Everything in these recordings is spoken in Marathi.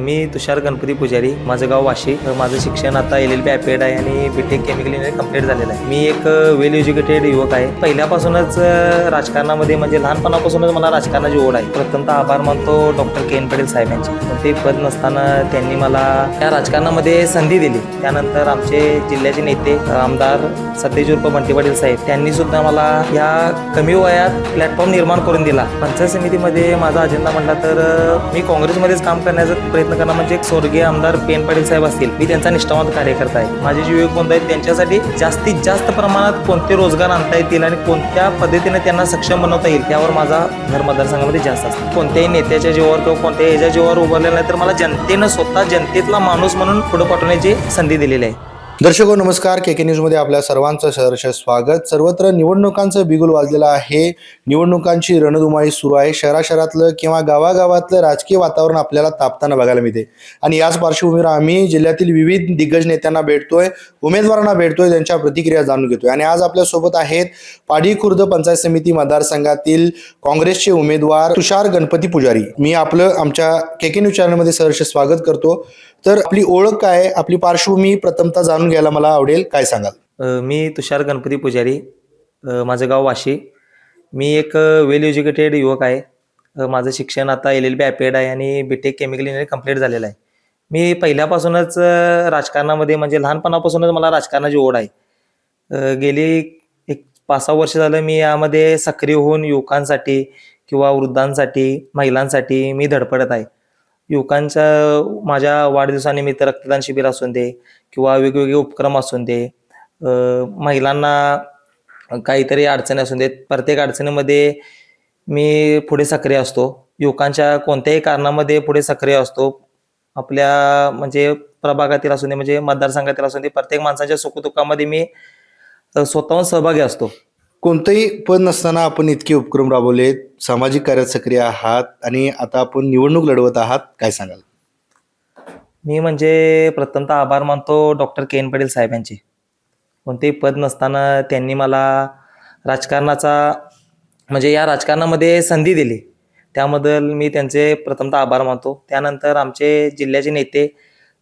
मी तुषार गणपती पुजारी, माझं गाव वाशी. माझं शिक्षण आता LLB ॲपेड आहे आणि BTech केमिकल इंजिनिअरिंग कंप्लीट झालेलं आहे. मी एक वेल एज्युकेटेड युवक आहे. पहिल्यापासूनच राजकारणामध्ये म्हणजे लहानपणापासूनच मला राजकारणाची ओढ आहे. प्रथमतः आभार मानतो डॉक्टर के. एन. पाटील साहेबांचे. ते पद नसताना त्यांनी मला या राजकारणामध्ये संधी दिली. त्यानंतर आमचे जिल्ह्याचे नेते आमदार सतेज उर्फ बंटी पाटील साहेब त्यांनी सुद्धा मला या कमी वयात प्लॅटफॉर्म निर्माण करून दिला. पंचायत समितीमध्ये माझा अजेंडा म्हटला तर मी काँग्रेसमध्येच काम करण्याचा प्रयत्न करणार. म्हणजे एक स्वर्गीय आमदार के. एन. पाटील साहेब असतील, मी त्यांचा निष्ठावंत कार्यकर्ता आहे. माझे जे युवक बंधू आहेत त्यांच्यासाठी जास्तीत जास्त प्रमाणात कोणते रोजगार आणता येतील आणि कोणत्या पद्धतीने त्यांना सक्षम बनवता येईल यावर माझा भर मतदारसंघामध्ये जास्त असतो. कोणत्याही नेत्याच्या जीवावर किंवा कोणत्याही ह्याच्या जीवावर उभारलेलं नाही, तर मला जनतेनं स्वतः जनतेतला माणूस म्हणून पुढे पाठवण्याची संधी दिलेली आहे. दर्शको नमस्कार. के न्यूजमध्ये आपल्या सर्वांचं सहर्ष स्वागत. सर्वत्र निवडणुकांचं बिगुल वाजलेलं आहे. निवडणुकांची रणधुमाळी सुरू आहे. शहरातलं किंवा गावागावातलं राजकीय वातावरण आपल्याला तापताना बघायला मिळते आणि याच पार्श्वभूमीवर आम्ही जिल्ह्यातील विविध दिग्गज नेत्यांना भेटतोय, उमेदवारांना भेटतोय, त्यांच्या प्रतिक्रिया जाणून घेतोय. आणि आज आपल्यासोबत आहेत पाडी खुर्द पंचायत समिती मतदारसंघातील काँग्रेसचे उमेदवार तुषार गणपती पुजारी. मी आपलं आमच्या के न्यूज चॅनलमध्ये सहर्ष स्वागत करतो. तर आपली ओळख काय, आपली पार्श्वभूमी प्रथमतः जाणून घ्यायला मला आवडेल. काय सांगाल? मी तुषार गणपती पुजारी, माझं गाव वाशी. मी एक वेल एज्युकेटेड युवक आहे. माझं शिक्षण आता LLB ॲपेड आहे आणि BTech केमिकल इंजिनिअरिंग कंप्लीट झालेलं आहे. मी पहिल्यापासूनच राजकारणामध्ये म्हणजे लहानपणापासूनच मला राजकारणाची ओढ आहे. गेली एक 5-6 वर्ष झालं मी यामध्ये सक्रिय होऊन युवकांसाठी किंवा वृद्धांसाठी, महिलांसाठी मी धडपडत आहे. युवकांच्या माझ्या वाढदिवसानिमित्त रक्तदान शिबिर असून दे किंवा वेगवेगळे उपक्रम असून दे, महिलांना काहीतरी अडचणी असून देत, प्रत्येक अडचणीमध्ये मी पुढे सक्रिय असतो. युवकांच्या कोणत्याही कारणामध्ये पुढे सक्रिय असतो. आपल्या म्हणजे प्रभागातील असून दे, म्हणजे मतदारसंघातील असून दे, प्रत्येक माणसाच्या सुखदुःखामध्ये मी स्वतःहून सहभागी असतो. कोणतंही पद नसताना आपण इतके उपक्रम राबवलेत, सामाजिक कार्यात सक्रिय आहात आणि आता आपण निवडणूक लढवत आहात. काय सांगाल? मी म्हणजे प्रथमतः आभार मानतो डॉक्टर के. एन. पाटील साहेबांचे. कोणतेही पद नसताना त्यांनी मला राजकारणाचा म्हणजे या राजकारणामध्ये संधी दिली, त्याबद्दल मी त्यांचे प्रथमतः आभार मानतो. त्यानंतर आमचे जिल्ह्याचे नेते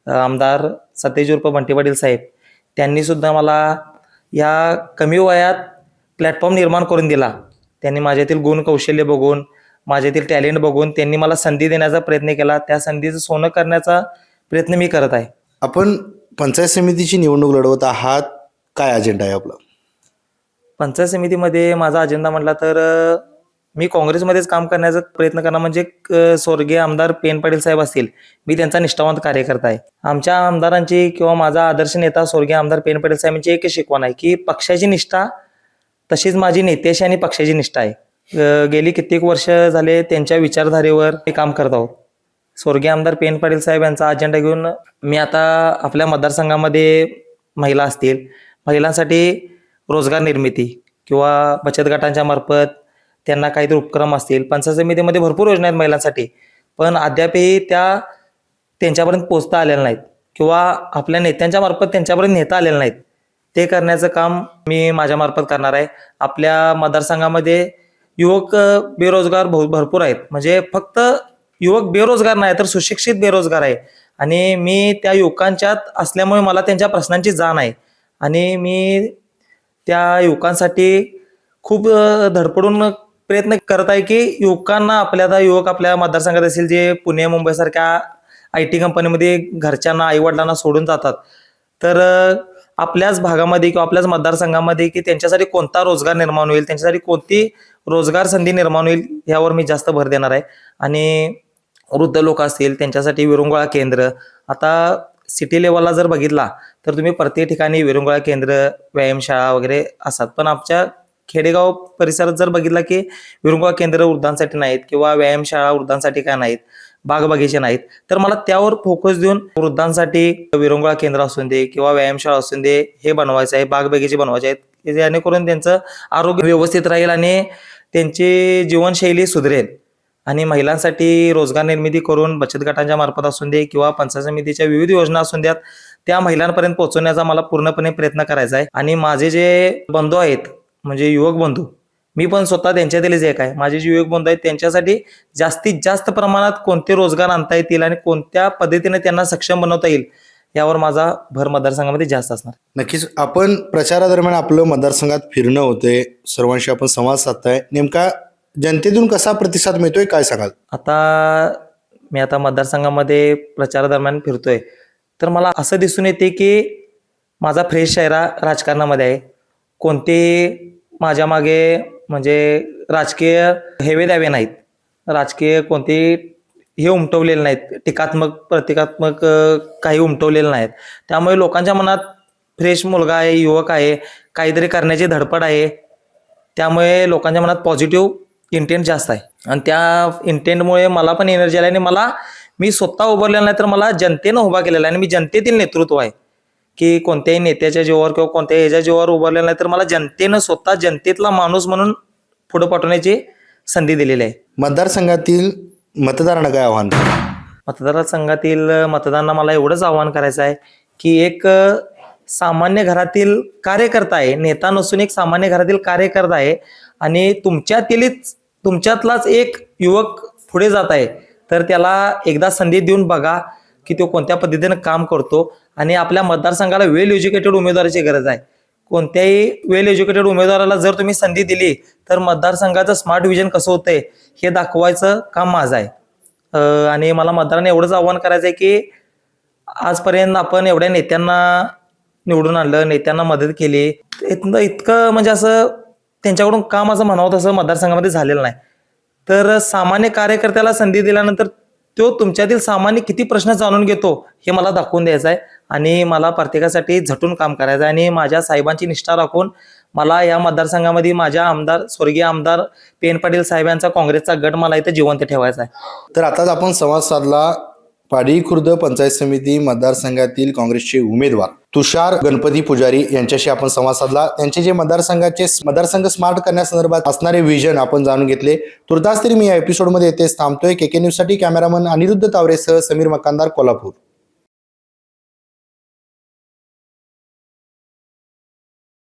आमदार सतेज उर्फ बंटी पाटील साहेब त्यांनी सुद्धा मला या कमी वयात प्लॅटफॉर्म निर्माण करून दिला. त्यांनी माझ्यातील गुण कौशल्य बघून, माझ्यातील टॅलेंट बघून त्यांनी मला संधी देण्याचा प्रयत्न केला. त्या संधीचं सोनं करण्याचा प्रयत्न मी करत आहे. आपण पंचायत समितीची निवडणूक लढवत आहात. काय अजेंडा आहे आपला? पंचायत समितीमध्ये माझा अजेंडा म्हटला तर मी काँग्रेसमध्येच काम करण्याचा प्रयत्न करणार. म्हणजे स्वर्गीय आमदार के. एन. पाटील साहेब असतील, मी त्यांचा निष्ठावंत कार्यकर्ता आहे. आमच्या आमदारांची किंवा माझा आदर्श नेता स्वर्गीय आमदार के. एन. पाटील साहेबांची एक शिकवण आहे की पक्षाची निष्ठा तशीच माझी नेत्याशी आणि पक्षाची निष्ठा आहे. गेली कित्येक वर्ष झाले त्यांच्या विचारधारेवर मी काम करत आहोत. स्वर्गीय आमदार के. एन. पाटील साहेब यांचा अजेंडा घेऊन मी आता आपल्या मतदारसंघामध्ये महिला असतील, महिलांसाठी रोजगार निर्मिती किंवा बचत गटांच्या मार्फत त्यांना काहीतरी उपक्रम असतील. पंचायत समितीमध्ये भरपूर योजना आहेत महिलांसाठी, पण अद्यापही त्या त्यांच्यापर्यंत पोचता आलेल्या नाहीत किंवा आपल्या नेत्यांच्या मार्फत त्यांच्यापर्यंत नेता आलेल्या नाहीत. ते करण्याचं काम मी माझ्या मार्फत करणार आहे. आपल्या मतदारसंघामध्ये युवक बेरोजगार भरपूर आहेत. म्हणजे फक्त युवक बेरोजगार नाही तर सुशिक्षित बेरोजगार आहे आणि मी त्या युवकांच्यात असल्यामुळे मला त्यांच्या प्रश्नांची जाण आहे आणि मी त्या युवकांसाठी खूप धडपडून प्रयत्न करत आहे की युवकांना आता युवक आपल्या मतदारसंघात असेल जे पुणे मुंबईसारख्या IT कंपनीमध्ये घरच्यांना आईवडिलांना सोडून जातात, तर आपल्याच भागामध्ये किंवा आपल्याच मतदारसंघामध्ये की त्यांच्यासाठी कोणता रोजगार निर्माण होईल, त्यांच्यासाठी कोणती रोजगार संधी निर्माण होईल यावर मी जास्त भर देणार आहे. आणि वृद्ध लोक असतील त्यांच्यासाठी विरंगुळा केंद्र, आता सिटी लेवलला जर बघितला तर तुम्ही प्रत्येक ठिकाणी विरंगुळा केंद्र, व्यायामशाळा वगैरे असतात, पण आमच्या खेडेगाव परिसरात जर बघितला की विरंगुळा केंद्र वृद्धांसाठी नाहीत किंवा व्यायामशाळा वृद्धांसाठी काय नाहीत, बागबगीचे नाहीत. तर मला त्यावर फोकस देऊन वृद्धांसाठी विरंगुळा केंद्र असून दे किंवा व्यायामशाळा असून दे हे बनवायचं आहे, बागबगीचे बनवायचे आहेत, जेणेकरून त्यांचं आरोग्य व्यवस्थित राहील आणि त्यांची जीवनशैली सुधरेल. आणि महिलांसाठी रोजगार निर्मिती करून बचत गटांच्या मार्फत असून दे किंवा पंचायत समितीच्या विविध योजना असून द्यात, त्या महिलांपर्यंत पोहोचवण्याचा मला पूर्णपणे प्रयत्न करायचा आहे. आणि माझे जे बंधू आहेत म्हणजे युवक बंधू, मी पण स्वतः त्यांच्यातीलच एक आहे. माझे जे युवक बंधू आहेत त्यांच्यासाठी जास्तीत जास्त प्रमाणात कोणते रोजगार आणता येतील आणि कोणत्या पद्धतीने त्यांना सक्षम बनवता येईल यावर माझा भर मतदारसंघामध्ये जास्त असणार. नक्कीच आपण प्रचारादरम्यान आपलं मतदारसंघात फिरणं होते, सर्वांशी आपण संवाद साधताय, नेमका जनतेतून कसा प्रतिसाद मिळतोय काय सांगाल? मी आता मतदारसंघामध्ये प्रचारादरम्यान फिरतोय तर मला असं दिसून येते की माझा फ्रेश चेहरा राजकारणामध्ये आहे. कोणते माझ्या मागे म्हणजे राजकीय हेवे द्यावे नाहीत, राजकीय कोणते हे उमटवलेले नाहीत, टीकात्मक प्रतिकात्मक काही उमटवलेले नाहीत. त्यामुळे लोकांच्या मनात फ्रेश मुलगा आहे, युवक आहे, काहीतरी करण्याची धडपड आहे. त्यामुळे लोकांच्या मनात पॉझिटिव्ह इंटेंट जास्त आहे आणि त्या इंटेंटमुळे मला पण एनर्जी आली आणि मी स्वतः उभारलेला नाही तर मला जनतेनं उभा केलेला आहे आणि मी जनतेतील नेतृत्व आहे की कोणत्याही नेत्याच्या जीवावर किंवा कोणत्याही ह्याच्या जीवावर उभारलेला नाही तर मला जनतेनं स्वतः जनतेतला माणूस म्हणून पुढे पाठवण्याची संधी दिलेली आहे. मतदारसंघातील मतदारांना काय आव्हान? मतदारसंघातील मतदारांना मला एवढंच आवाहन करायचं आहे की एक सामान्य घरातील कार्यकर्ता आहे, नेता नसून एक सामान्य घरातील कार्यकर्ता आहे आणि तुमच्यातलाच एक युवक पुढे जात आहे तर त्याला एकदा संधी देऊन बघा की तो कोणत्या पद्धतीने काम करतो. आणि आपल्या मतदारसंघाला वेल एज्युकेटेड उमेदवाराची गरज आहे. कोणत्याही वेल एज्युकेटेड उमेदवाराला जर तुम्ही संधी दिली तर मतदारसंघाचं स्मार्ट विजन कसं होतंय हे दाखवायचं काम माझं आहे. आणि मला मतदारांना एवढंच आव्हान करायचं आहे की आजपर्यंत आपण एवढ्या नेत्यांना निवडून आणलं, नेत्यांना मदत केली, इतकं म्हणजे असं त्यांच्याकडून काम असं म्हणावं तसं मतदारसंघामध्ये झालेलं नाही. तर सामान्य कार्यकर्त्याला संधी दिल्यानंतर तो तुमच्यातील सामान्य किती प्रश्न जाणून घेतो हे मला दाखवून द्यायचं आहे आणि मला प्रत्येकासाठी झटून काम करायचं आहे. आणि माझ्या साहेबांची निष्ठा राखून मला या मतदारसंघामध्ये माझ्या स्वर्गीय आमदार पेन पाटील साहेब यांचा काँग्रेसचा गट मला इथे जिवंत ठेवायचा आहे. तर आताच आपण संवाद साधला पाडी खुर्द पंचायत समिती मतदारसंघातील काँग्रेसचे उमेदवार तुषार गणपती पुजारी यांच्याशी आपण संवाद साधला. त्यांचे जे मतदारसंघ स्मार्ट करण्यासंदर्भात असणारे विजन आपण जाणून घेतले. तुर्तास तरी मी या एपिसोडमध्ये येथेच थांबतोय. KK न्यूज साठी कॅमेरामन अनिरुद्ध तावरेसह समीर मकानदार, कोल्हापूर.